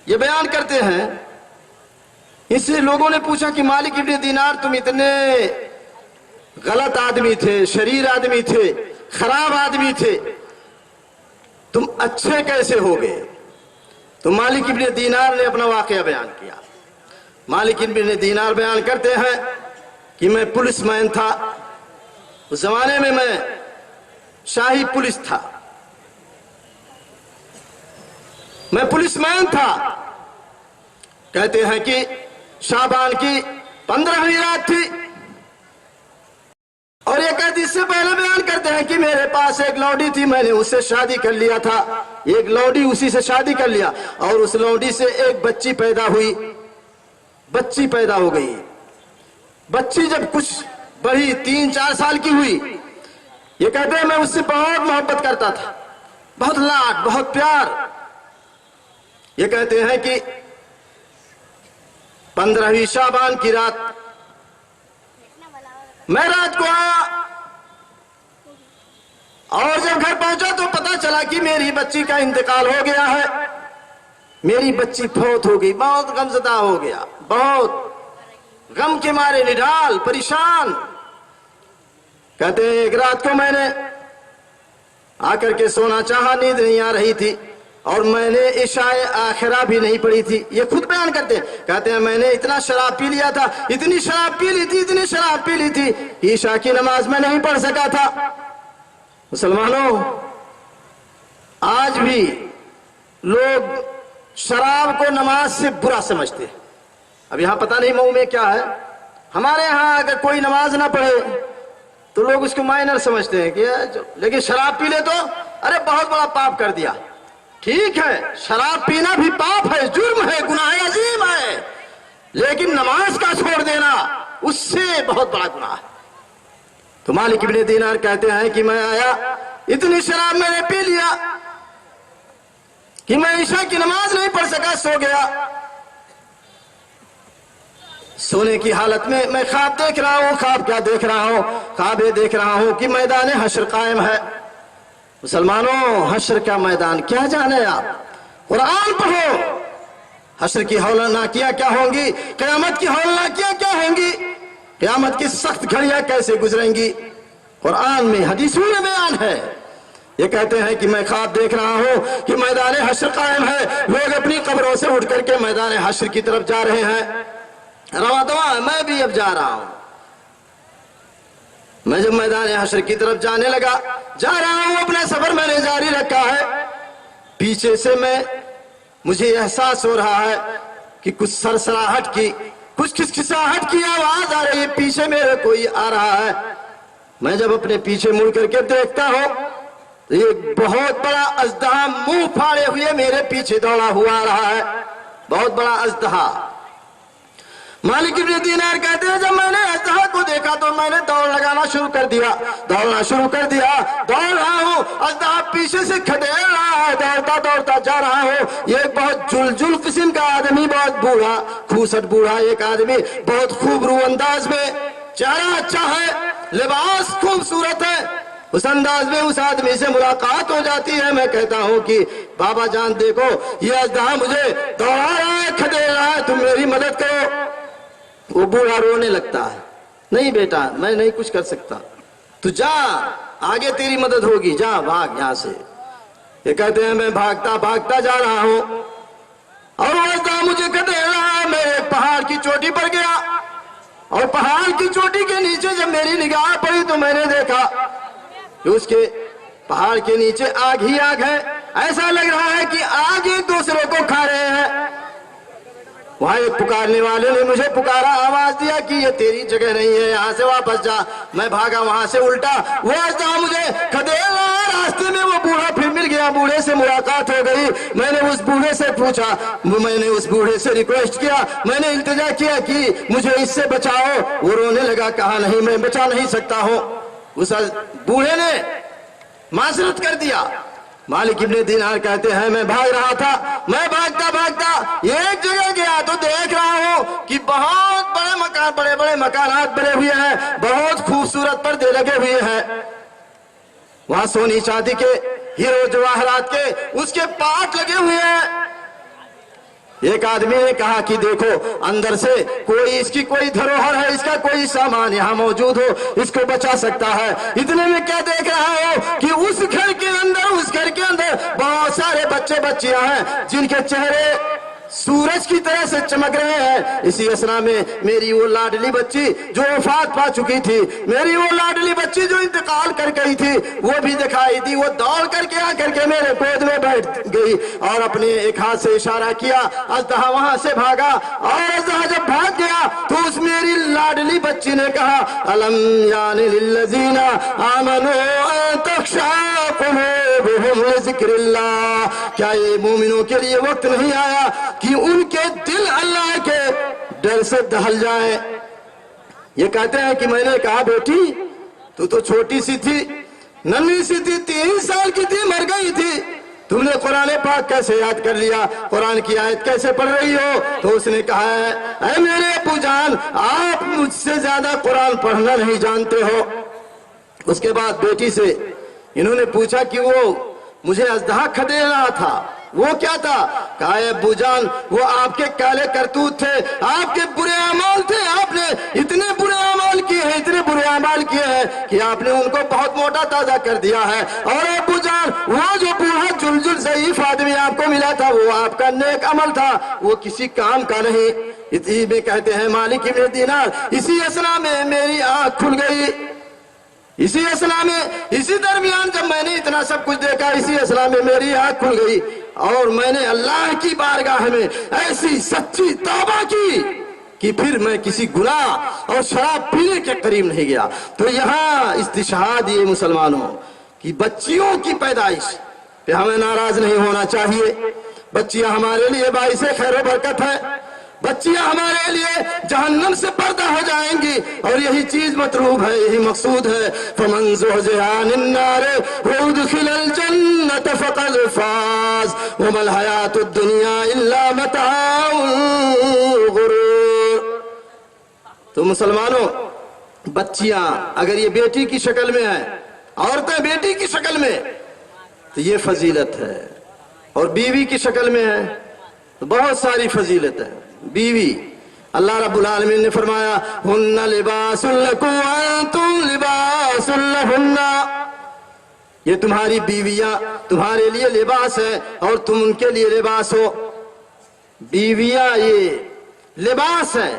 یہ بیان کرتے ہیں، اس سے لوگوں نے پوچھا کہ مالک ابن دینار تم اتنے غلط آدمی تھے، شریر آدمی تھے، خراب آدمی تھے، تم اچھے کیسے ہو گئے؟ تو مالک ابن دینار نے اپنا واقعہ بیان کیا۔ مالک ابن دینار بیان کرتے ہیں کہ میں پولیس مین تھا، اس زمانے میں شاہی پولیس تھا، میں پولیس مین تھا۔ کہتے ہیں کہ شعبان کی 15ویں رات تھی، اور یہ کہتے اس سے پہلے بیان کرتے ہیں کہ میرے پاس ایک لوڈی تھی، میں نے اس سے شادی کر لیا تھا، ایک لوڈی اسی سے شادی کر لیا، اور اس لوڈی سے ایک بچی پیدا ہوئی، بچی پیدا ہو گئی۔ بچی جب کچھ بڑی 3-4 سال کی ہوئی، یہ کہتے ہیں میں اس سے بہت محبت کرتا تھا، بہت لاڈ، بہت پیار۔ یہ کہتے ہیں کہ 15ویں شعبان کی رات میں رات کو آیا، اور جب گھر پہنچا تو پتا چلا کہ میری بچی کا انتقال ہو گیا ہے، میری بچی فوت ہو گئی۔ بہت غمزدہ ہو گیا، بہت غم کے مارے نڈال، پریشان۔ کہتے ہیں ایک رات کو میں نے آ کر کے سونا چاہا، نیند نہیں آ رہی تھی، اور میں نے عشاء آخرہ بھی نہیں پڑھی تھی۔ یہ خود بیان کرتے ہیں، کہتے ہیں میں نے اتنا شراب پی لیا تھا، اتنی شراب پی لی تھی، اتنی شراب پی لی تھی، عشاء کی نماز میں نہیں پڑھ سکا تھا۔ مسلمانوں، آج بھی لوگ شراب کو نماز سے برا سمجھتے ہیں۔ اب یہاں پتہ نہیں مئو میں کیا ہے، ہمارے ہاں اگر کوئی نماز نہ پڑھے تو لوگ اس کو مائنر سمجھتے ہیں کہ لیکن شراب پی لے تو ارے بہت بڑا پاپ کر دیا۔ ٹھیک ہے، شراب پینا بھی پاپ ہے، جرم ہے، گناہ عظیم ہے، لیکن نماز کا چھوڑ دینا اس سے بہت بڑا گناہ ہے۔ تو مالک ابن دینار کہتے ہیں کہ میں آیا، اتنی شراب میں نے پی لیا کہ میں عشاء کی نماز نہیں پڑھ سکا، سو گیا۔ سونے کی حالت میں میں خواب دیکھ رہا ہوں۔ خواب کیا دیکھ رہا ہوں؟ خواب یہ دیکھ رہا ہوں کہ میدان حشر قائم ہے۔ مسلمانوں، حشر کا میدان کیا جانے آپ؟ قرآن پڑھو، حشر کی ہولناکیاں کیا ہوں گی، قیامت کی ہولناکیاں کیا ہوں گی، قیامت کی سخت گھڑیاں کیسے گزریں گی، قرآن میں حدیثوں میں بیان ہے۔ یہ کہتے ہیں کہ میں خواب دیکھ رہا ہوں کہ میدان حشر قائم ہے، لوگ اپنی قبروں سے اٹھ کر کے میدان حشر کی طرف جا رہے ہیں۔ رواں دواں میں بھی اب جا رہا ہوں۔ میں جب میدان حشر کی طرف جانے لگا، جا رہا ہوں، اپنا سفر میں نے جاری رکھا ہے، پیچھے سے مجھے احساس ہو رہا ہے کہ کچھ سرسراہٹ کی، کچھ کھسکھساہٹ کی آواز آ رہی ہے، پیچھے میرے کوئی آ رہا ہے۔ میں جب اپنے پیچھے مڑ کر کے دیکھتا ہوں تو یہ بہت بڑا اژدہا منہ پھاڑے ہوئے میرے پیچھے دوڑا ہوا آ رہا ہے، بہت بڑا اژدہا۔ مالک ابن دینار کہتے ہیں جب میں نے اژدہا کو دیکھا تو میں نے دوڑ لگانا شروع کر دیا، دوڑنا شروع کر دیا، دوڑ رہا ہوں، اژدہا پیچھے سے کھدیڑ رہا ہے، دوڑتا دوڑتا جا رہا ہوں۔ یہ ایک بہت جل قسم کا آدمی، بہت بوڑھا، کھوسٹ بوڑھا ایک آدمی، بہت خوب رو انداز میں، چہرہ اچھا ہے، لباس خوبصورت ہے، اس انداز میں اس آدمی سے ملاقات ہو جاتی ہے۔ میں کہتا ہوں کہ بابا جان دیکھو، یہ اژدہا مجھے دوڑا رہا ہے، کھدیڑ رہا ہے، تم میری مدد کرو۔ وہ بوڑھا رونے لگتا ہے، نہیں بیٹا میں نہیں کچھ کر سکتا، تو جا، آگے تیری مدد ہوگی، جا بھاگ یہاں سے۔ یہ کہتے ہیں میں بھاگتا بھاگتا جا رہا ہوں، اور وہ اژدہا مجھے کھدیڑ رہا ہے۔ میں ایک پہاڑ کی چوٹی پر گیا، اور پہاڑ کی چوٹی کے نیچے جب میری نگاہ پڑی تو میں نے دیکھا کہ اس کے پہاڑ کے نیچے آگ ہی آگ ہے، ایسا لگ رہا ہے کہ آگ ایک دوسرے کو کھا رہے ہیں۔ وہاں ایک پکارنے والے نے مجھے پکارا، آواز دیا کہ یہ تیری جگہ نہیں ہے، یہاں سے واپس جا۔ میں بھاگا وہاں سے الٹا، وہ اژدہا مجھے کھدیڑ رہا، راستے میں وہ بوڑھا پھر مل گیا، بوڑھے سے ملاقات ہو گئی۔ میں نے اس بوڑھے سے پوچھا، میں نے اس بوڑھے سے ریکویسٹ کیا، میں نے التجا کیا کہ مجھے اس سے بچاؤ۔ وہ رونے لگا، کہا نہیں میں بچا نہیں سکتا ہوں۔ اس بوڑھے نے معذرت کر دیا. مالک ابن دینار کہتے ہیں میں بھاگ رہا تھا, میں بھاگتا بھاگتا ایک جگہ گیا تو دیکھ رہا ہوں کہ بہت بڑے مکان, بڑے بڑے مکانات بنے ہوئے ہیں, بہت خوبصورت پردے لگے ہوئے ہیں, وہاں سونی چاندی کے, ہیرو جواہرات کے اس کے پاٹ لگے ہوئے ہیں. ایک آدمی نے کہا کہ دیکھو اندر سے کوئی اس کی کوئی دھروہر ہے, اس کا کوئی سامان یہاں موجود ہو, اس کو بچا سکتا ہے. اتنے میں کیا دیکھ رہا ہو کہ اس گھر کے اندر, اس گھر کے اندر بہت سارے بچے بچیاں ہیں جن کے چہرے سورج کی طرح سے چمک رہے ہیں. اسی اسنا میں میری وہ لاڈلی بچی جو وفات پا چکی تھی, میری وہ لاڈلی بچی جو انتقال کر گئی تھی, وہ بھی دکھائی دی. وہ دوڑ کر کے آ کر کے میرے گود میں بیٹھ گئی اور اپنے ایک ہاتھ سے اشارہ کیا. اژدہا وہاں سے بھاگا اور اژدہا جب بھاگ گیا تو اس میری لاڈلی بچی نے کہا الم یان للذین آمنوا ان تخشع قلوبهم لذکر اللہ, کیا یہ مومنوں کے لیے وقت نہیں آیا کہ ان کے دل اللہ کے ڈر سے دہل جائیں. یہ کہتے ہیں کہ میں نے کہا بیٹی تو چھوٹی سی تھی, ننھی سی تھی, 3 سال کی تھی, مر گئی تھی, تم نے قرآن پاک کیسے یاد کر لیا, قرآن کی آیت کیسے پڑھ رہی ہو؟ تو اس نے کہا ہے اے میرے ابو جان آپ مجھ سے زیادہ قرآن پڑھنا نہیں جانتے ہو. اس کے بعد بیٹی سے انہوں نے پوچھا کہ وہ مجھے اژدہا کھدے رہا تھا, وہ کیا تھا؟ کہا اے ابو جان وہ آپ کے کالے کرتوت تھے, آپ کے برے اعمال تھے, آپ نے اتنے برے اعمال کیے ہیں, اتنے برے اعمال کیے ہیں کہ آپ نے ان کو بہت موٹا تازہ کر دیا ہے. اور ابو جان وہ جو بوڑھا جلجل ضعیف آدمی آپ کو ملا تھا وہ آپ کا نیک عمل تھا, وہ کسی کام کا نہیں. اسی میں کہتے ہیں مالک ابن دینار اسی اسنا میں میری آنکھ کھل گئی. اسی اسنا میں, اسی درمیان جب میں نے اتنا سب کچھ دیکھا, اسی اسنا میں میری آنکھ کھل گئی اور میں نے اللہ کی بارگاہ میں ایسی سچی توبہ کی کہ پھر میں کسی گناہ اور شراب پینے کے قریب نہیں گیا. تو یہاں استشہاد یہ مسلمانوں کی بچیوں کی پیدائش پہ ہمیں ناراض نہیں ہونا چاہیے. بچیاں ہمارے لیے باعث خیر و برکت ہے, بچیاں ہمارے لیے جہنم سے پردہ ہو جائیں گی, اور یہی چیز مطلوب ہے, یہی مقصود ہے. فمن زحزح عن النار وادخل الجنة فقد فاز وما الحیاة الدنیا الا متاع الغرور. تو مسلمانوں بچیاں اگر یہ بیٹی کی شکل میں ہیں, عورتیں بیٹی کی شکل میں, تو یہ فضیلت ہے. اور بیوی کی شکل میں ہے تو بہت ساری فضیلت ہے. بیوی اللہ رب العالمین نے فرمایا ہن لباس لکم وانتم لباس لہن, یہ تمہاری بیویاں تمہارے لیے لباس ہے اور تم ان کے لیے لباس ہو. بیویاں یہ لباس ہے.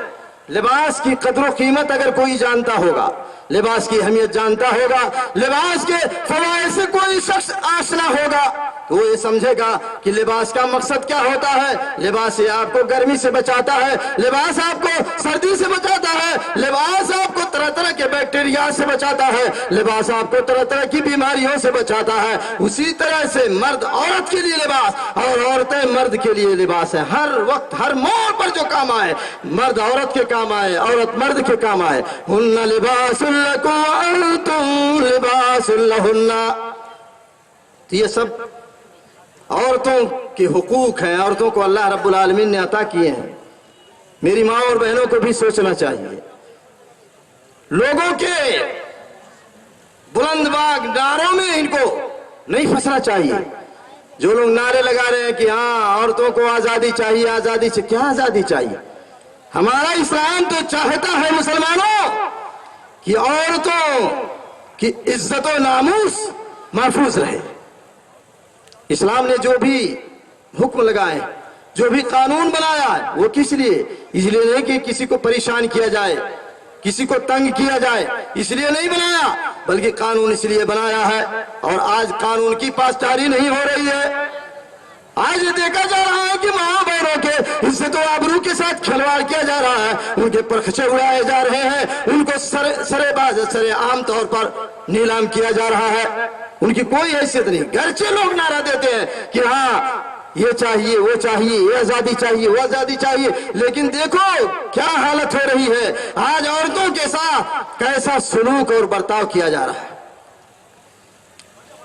لباس کی قدر و قیمت اگر کوئی جانتا ہوگا, لباس کی اہمیت جانتا ہوگا, لباس کے فوائد سے کوئی شخص آشنا ہوگا, تو وہ یہ سمجھے گا کہ لباس کا مقصد کیا ہوتا ہے. لباس یہ آپ کو گرمی سے بچاتا ہے, لباس آپ کو سردی سے بچاتا ہے, لباس آپ کو طرح طرح کے بیکٹیریا سے بچاتا ہے, لباس آپ کو طرح طرح کی بیماریوں سے بچاتا ہے. اسی طرح سے مرد عورت کے لیے لباس اور عورتیں مرد کے لیے لباس ہے. ہر وقت ہر موڑ پر جو کام آئے, مرد عورت کے کام آئے, عورت مرد کے کام آئے. ہن لباس لکم وانتم لباس لہن. تو یہ سب عورتوں کے حقوق ہیں, عورتوں کو اللہ رب العالمین نے عطا کیے ہیں. میری ماں اور بہنوں کو بھی سوچنا چاہیے. لوگوں کے بلند باغ نعروں میں ان کو نہیں پھنسنا چاہیے. جو لوگ نعرے لگا رہے ہیں کہ ہاں عورتوں کو آزادی چاہیے, آزادی سے کیا آزادی چاہیے؟ ہمارا اسلام تو چاہتا ہے مسلمانوں کہ عورتوں کی عزت و ناموس محفوظ رہے. اسلام نے جو بھی حکم لگائے, جو بھی قانون بنایا ہے, وہ کس لیے؟ اس لیے نہیں کہ کسی کو پریشان کیا جائے, کسی کو تنگ کیا جائے, اس لیے نہیں بنایا, بلکہ قانون اس لیے بنایا ہے. اور آج قانون کی پاسداری نہیں ہو رہی ہے. آج یہ دیکھا جا رہا ہے کہ ماں بہنوں کے عزت و آبرو کے ساتھ کھلواڑ کیا جا رہا ہے, ان کے پرخچے اڑائے جا رہے ہیں, ان کو سرے عام طور پر نیلام کیا جا رہا ہے. ان کی کوئی حیثیت نہیں. گرچہ لوگ نعرہ دیتے ہیں کہ ہاں یہ چاہیے, وہ چاہیے, یہ آزادی چاہیے, وہ آزادی چاہیے, لیکن دیکھو کیا حالت ہو رہی ہے. آج عورتوں کے ساتھ کیسا سلوک اور برتاؤ کیا جا رہا ہے.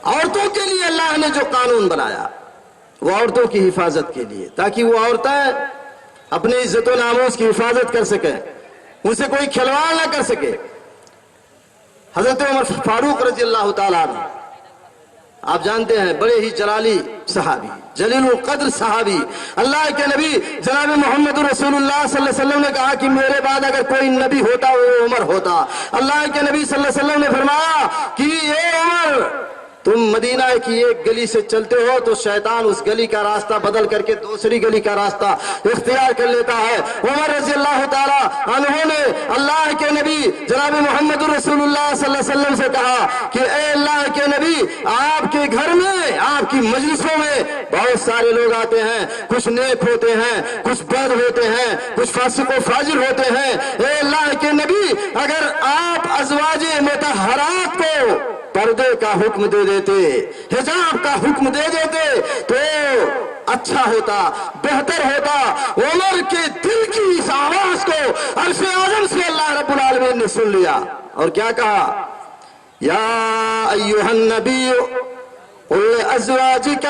عورتوں کے لیے اللہ نے جو قانون بنایا وہ عورتوں کی حفاظت کے لیے، تاکہ وہ عورتیں اپنی عزت و ناموس کی حفاظت کر سکیں، ان سے کوئی کھلواڑ نہ کر سکے۔ حضرت عمر فاروق رضی اللہ تعالیٰ عنہ، آپ جانتے ہیں بڑے ہی جلالی صحابی، جلیل القدر صحابی، اللہ کے نبی جناب محمد رسول اللہ صلی اللہ علیہ وسلم نے کہا کہ میرے بعد اگر کوئی نبی ہوتا وہ عمر ہوتا۔ اللہ کے نبی صلی اللہ علیہ وسلم نے فرمایا کہ اے عمر، تم مدینہ کی ایک گلی سے چلتے ہو تو شیطان اس گلی کا راستہ بدل کر کے دوسری گلی کا راستہ اختیار کر لیتا ہے۔ عمر رضی اللہ تعالیٰ عنہ نے اللہ کے نبی جناب محمد رسول اللہ صلی اللہ علیہ وسلم سے کہا کہ اے اللہ کے نبی، آپ کے گھر میں، آپ کی مجلسوں میں بہت سارے لوگ آتے ہیں، کچھ نیک ہوتے ہیں، کچھ بد ہوتے ہیں، کچھ فاسق و فاجر ہوتے ہیں۔ اے اللہ کے نبی، اگر آپ ازواج مطہرات کو پردے کا حکم دے دیتے، حجاب کا حکم دے دیتے تو اچھا ہوتا، بہتر ہوتا۔ عمر کے دل کی اس آواز کو عرش اعظم سے اللہ رب العالمین نے سن لیا اور کیا کہا؟ یا ایھا النبی قل لأزواجك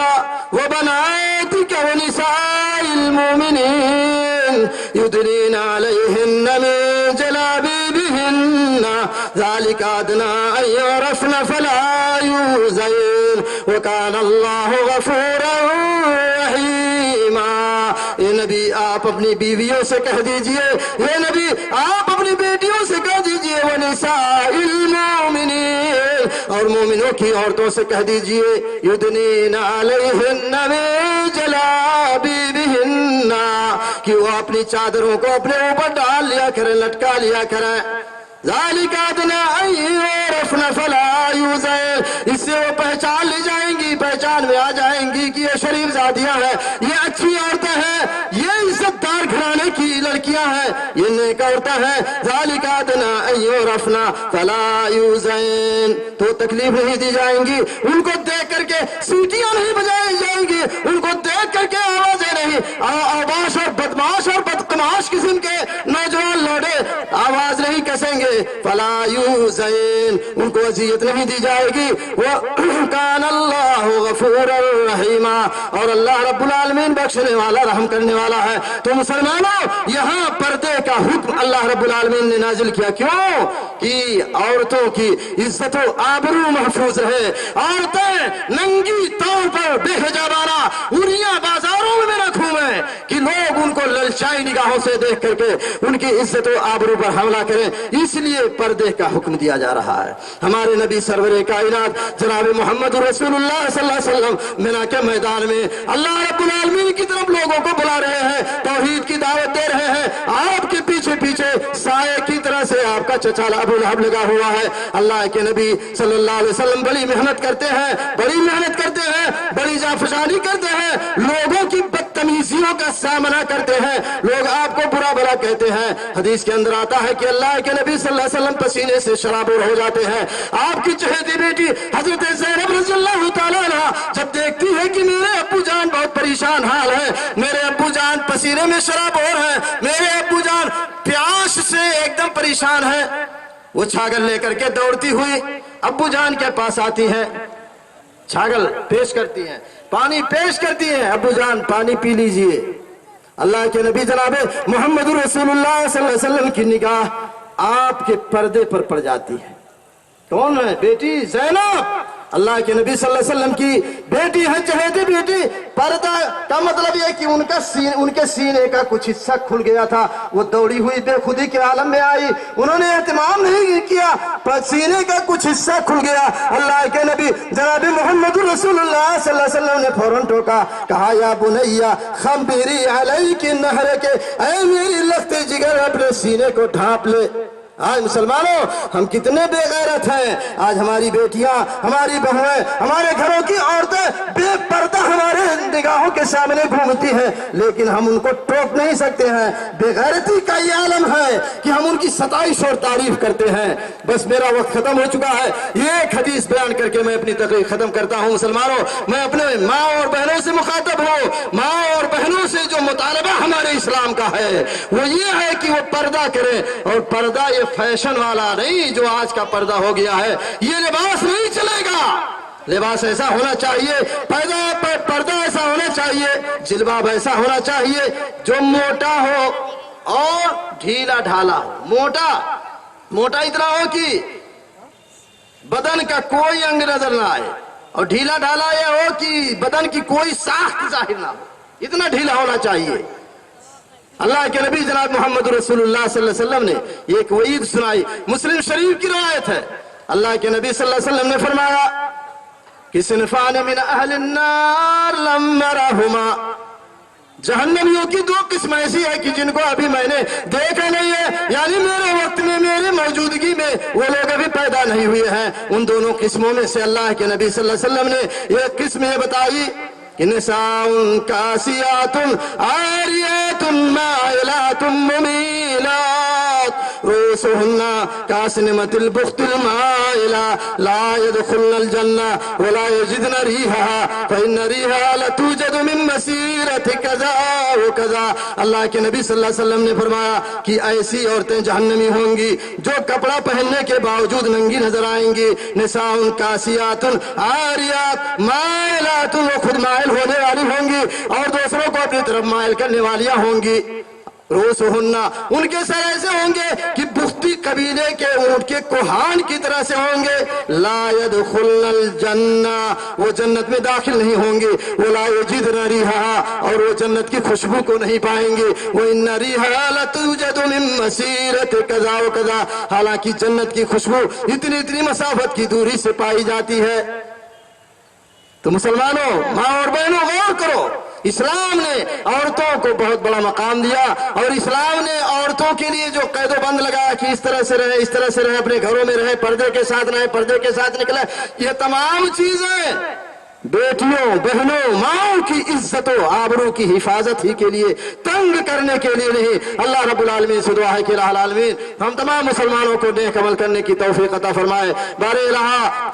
وبناتك ونساء المؤمنين يدنين عليهن من جلابيبهن ذلك أدنى أن يعرفن فلا يؤذين وكان الله غفورا رحيما۔ اے نبی، آپ اپنی بیویوں سے کہہ دیجئے، اے نبی آپ اپنی بیٹیوں سے کہہ دیجئے، وَنِسَاءِ الْمُؤْمِنِينَ، اور مومنوں کی عورتوں سے کہہ دیجئے، یُدْنِینَ عَلَیہنَّ مِن جَلَابِیبِہنَّ، کہ وہ اپنی چادروں کو اپنے اوپر ڈال لیا کریں، لٹکا لیا کریں۔ ذَلِكَ أَدْنَىٰ أَن يُعْرَفْنَ فَلَا يُؤْذَيْنَ، اس سے وہ پہچان لی جائیں گی، پہچان میں آ جائیں گی کہ یہ شریف ذاتیاں ہیں، یہ اچھی عورتیں ہیں، یہ عزت دار گھرانے کی لڑکیاں ہیں، یہ نیک عورتیں ہیں۔ ذَلِكَ أَدْنَىٰ أَن يُعْرَفْنَ فَلَا يُؤْذَيْنَ، تو تکلیف نہیں دی جائیں گی، ان کو دیکھ کر کے سیٹیاں نہیں بجائی جائیں گی، ان کو دیکھ کر کے آوازیں نہیں، آباش اور بدماش اور بدقماش قسم کے نوجوان لوڑے آواز نہیں کسیں گے۔ فلا یوزین، ان کو اذیت نہیں دی جائے گی۔ وَكَانَ اللَّهُ غَفُورًا رَحِیمًا، اور اللہ رب العالمین بخشنے والا، رحم کرنے والا ہے۔ تو مسلمانوں، یہاں پردے کا حکم اللہ رب العالمین نے نازل کیا، کیوں؟ کہ عورتوں کی عزت و آبرو محفوظ رہے، عورتیں ننگی طور پر بے حجابانہ اریاں بازاروں میں نہ گھومیں کہ لوگ ان کو للچائی نگاہوں سے دیکھ کر کے ان کی عزت و آبرو پر حملہ کریں۔ اس لیے پردے کا حکم دیا جا رہا ہے۔ ہمارے نبی سرور کائنات جناب محمد رسول اللہ صلی اللہ علیہ وسلم مینا کے میدان میں اللہ رب العالمین کی طرف لوگوں کو بلا رہے ہیں، توحید کی دعوت دے رہے ہیں۔ آپ کے پیچھے پیچھے سائے کی طرح سے آپ کا چچا ابو لہب لگا ہوا ہے۔ اللہ کے نبی صلی اللہ علیہ وسلم بڑی محنت کرتے ہیں، بڑی محنت کرتے ہیں، بڑی جانفشانی کرتے ہیں، لوگوں کی بدتمیزیوں کا سامنا کرتے ہیں، لوگ آپ کو برا بھلا کہتے ہیں۔ حدیث کے اندر آتا ہے کہ اللہ کے نبی صلی اللہ علیہ وسلم پسینے سے شرابور ہو جاتے ہیں۔ آپ کی چہیتی بیٹی حضرت زینب رضی اللہ تعالیٰ عنہ جب دیکھتی ہے کہ میرے ابو جان بہت پریشان حال ہے، میرے ابو جان پسینے میں شرابور ہیں، میرے ابو جان پیاس سے ایک دم پریشان ہیں، وہ چھاگل لے کر کے دوڑتی ہوئی ابو جان کے پاس آتی ہے، چھاگل پیش کرتی ہیں، پانی پیش کرتی ہیں، ابو جان پانی پی لیجئے۔ اللہ کے نبی جناب محمد رسول اللہ صلی اللہ علیہ وسلم کی نگاہ آپ کے پردے پر پڑ جاتی ہے۔ کون ہے؟ بیٹی زینب، اللہ کے نبی صلی اللہ علیہ وسلم کی بیٹی ہے، چہیتی بیٹی۔ پردہ کا مطلب یہ کہ ان کے سینے کا کچھ حصہ کھل گیا تھا، وہ دوڑی ہوئی بے خودی کے عالم میں آئی، انہوں نے اہتمام نہیں کیا، پر سینے کا کچھ حصہ کھل گیا۔ اللہ کے نبی جناب محمد رسول اللہ صلی اللہ علیہ وسلم نے فوراً ٹوکا، کہا یا بنیا خمبری علیک نہرک، اے میری لخت جگر اپنے سینے کو ڈھانپ لے۔ آج مسلمانوں ہم کتنے بے غیرت ہیں، آج ہماری بیٹیاں، ہماری بہویں، ہمارے گھروں کی عورتیں بے پردہ ہمارے نگاہوں کے سامنے گھومتی ہیں، لیکن ہم ان کو ٹوک نہیں سکتے ہیں۔ بے غیرتی کا یہ عالم ہے کہ ہم ان کی ستائش اور تعریف کرتے ہیں۔ بس میرا وقت ختم ہو چکا ہے، یہ ایک حدیث بیان کر کے میں اپنی تقریر ختم کرتا ہوں۔ مسلمانوں، میں اپنے ماں اور بہنوں سے مخاطب ہوں، ماں اور بہنوں سے جو مطالبہ ہمارے اسلام کا ہے وہ یہ ہے کہ وہ پردہ کریں، اور پردہ یہ فیشن والا نہیں جو آج کا پردہ ہو گیا ہے، یہ لباس نہیں چلے گا، لباس ایسا ہونا چاہیے، پردہ ایسا ہونا چاہیے، جلباب ایسا ہونا چاہیے جو موٹا ہو اور ڈھیلا ڈھالا ہو۔ موٹا اتنا ہو کہ بدن کا کوئی انگ نظر نہ آئے، اور ڈھیلا ڈھالا یہ ہو کہ بدن کی کوئی ساخت ظاہر نہ ہو، اتنا ڈھیلا ہونا چاہیے۔ اللہ کے نبی جناب محمد رسول اللہ صلی اللہ علیہ وسلم نے ایک وعید سنائی، مسلم شریف کی روایت ہے۔ اللہ کے نبی صلی اللہ علیہ وسلم نے فرمایا کہ صنفان من اہل النار لم رہما، جہنمیوں کی دو قسم ایسی ہے کہ جن کو ابھی میں نے دیکھا نہیں ہے، یعنی میرے وقت میں، میرے موجودگی میں وہ لوگ ابھی پیدا نہیں ہوئے ہیں۔ ان دونوں قسموں میں سے اللہ کے نبی صلی اللہ علیہ وسلم نے ایک قسم یہ بتائی کہ نساء کاسیات عاریات مائلات ممیلات رؤوسهن كأسنمة البخت المائلة لا يدخلن الجنة ولا يجدن ريحها فإن ريحها لتوجد من مسيرة كذا وكذا۔ اللہ کے نبی صلی اللہ علیہ وسلم نے فرمایا کہ ایسی عورتیں جہنمی ہوں گی جو کپڑا پہننے کے باوجود ننگی نظر آئیں گی۔ نساء کاسیات عاریات مائلات، وہ خود مائل ہونے والی ہوں گی اور دوسروں کو اپنی طرف مائل کرنے والیاں ہوں گی۔ رؤوسهن، ان کے سر ایسے ہوں گے کہ بختی قبیلے کے اونٹ کے کوہان کی طرح سے ہوں گے۔ لا يدخلن الجنہ، وہ جنت میں داخل نہیں ہوں گے۔ ولا يجدن ريحها، اور وہ جنت کی خوشبو کو نہیں پائیں گے۔ وإن ريحها لتوجد من مسيرة كذا وكذا، حالانکہ جنت کی خوشبو اتنی مسافت کی دوری سے پائی جاتی ہے۔ تو مسلمانوں، ماں اور بہنوں، غور کرو، اسلام نے عورتوں کو بہت بڑا مقام دیا، اور اسلام نے عورتوں کے لیے جو قید و بند لگایا کہ اس طرح سے رہے، اس طرح سے رہے، اپنے گھروں میں رہے، پردے کے ساتھ رہے، پردے کے ساتھ نکلے، یہ تمام چیزیں بیٹیوں، بہنوں، ماؤں کی عزت و آبرو کی حفاظت ہی کے لیے، تنگ کرنے کے لیے نہیں۔ اللہ رب العالمین سے دعا ہے کہ الہ العالمین ہم تمام مسلمانوں کو نیک عمل کرنے کی توفیق عطا فرمائے۔ بار الہ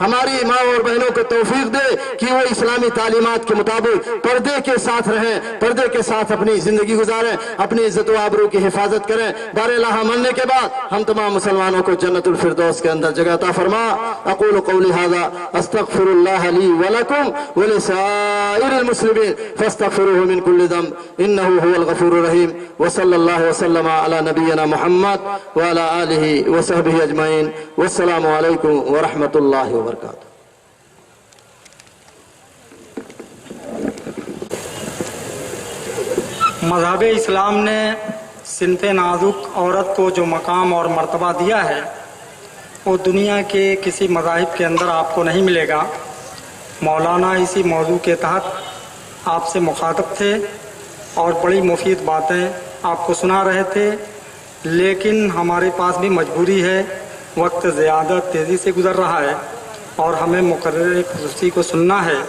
ہماری ماں اور بہنوں کو توفیق دے کہ وہ اسلامی تعلیمات کے مطابق پردے کے ساتھ رہیں، پردے کے ساتھ اپنی زندگی گزاریں، اپنی عزت و آبرو کی حفاظت کریں۔ بار الہ مننے کے بعد ہم تمام مسلمانوں کو جنت الفردوس کے اندر جگہ عطا فرما۔ اقول قولی ھذا استغفر اللہ لی ولکم ولسائر المسلمین فاستغفروه من كل ذنب انه هو الغفور الرحیم۔ وصلی اللہ وسلم علی نبینا محمد وعلى آلہ وصحبہ اجمعین، والسلام علیکم ورحمۃ اللہ وبرکاتہ۔ مذہب اسلام نے صنف نازک عورت کو جو مقام اور مرتبہ دیا ہے وہ دنیا کے کسی مذاہب کے اندر آپ کو نہیں ملے گا۔ مولانا اسی موضوع کے تحت آپ سے مخاطب تھے اور بڑی مفید باتیں آپ کو سنا رہے تھے، لیکن ہمارے پاس بھی مجبوری ہے، وقت زیادہ تیزی سے گزر رہا ہے اور ہمیں مقررہ خصوصی کو سننا ہے۔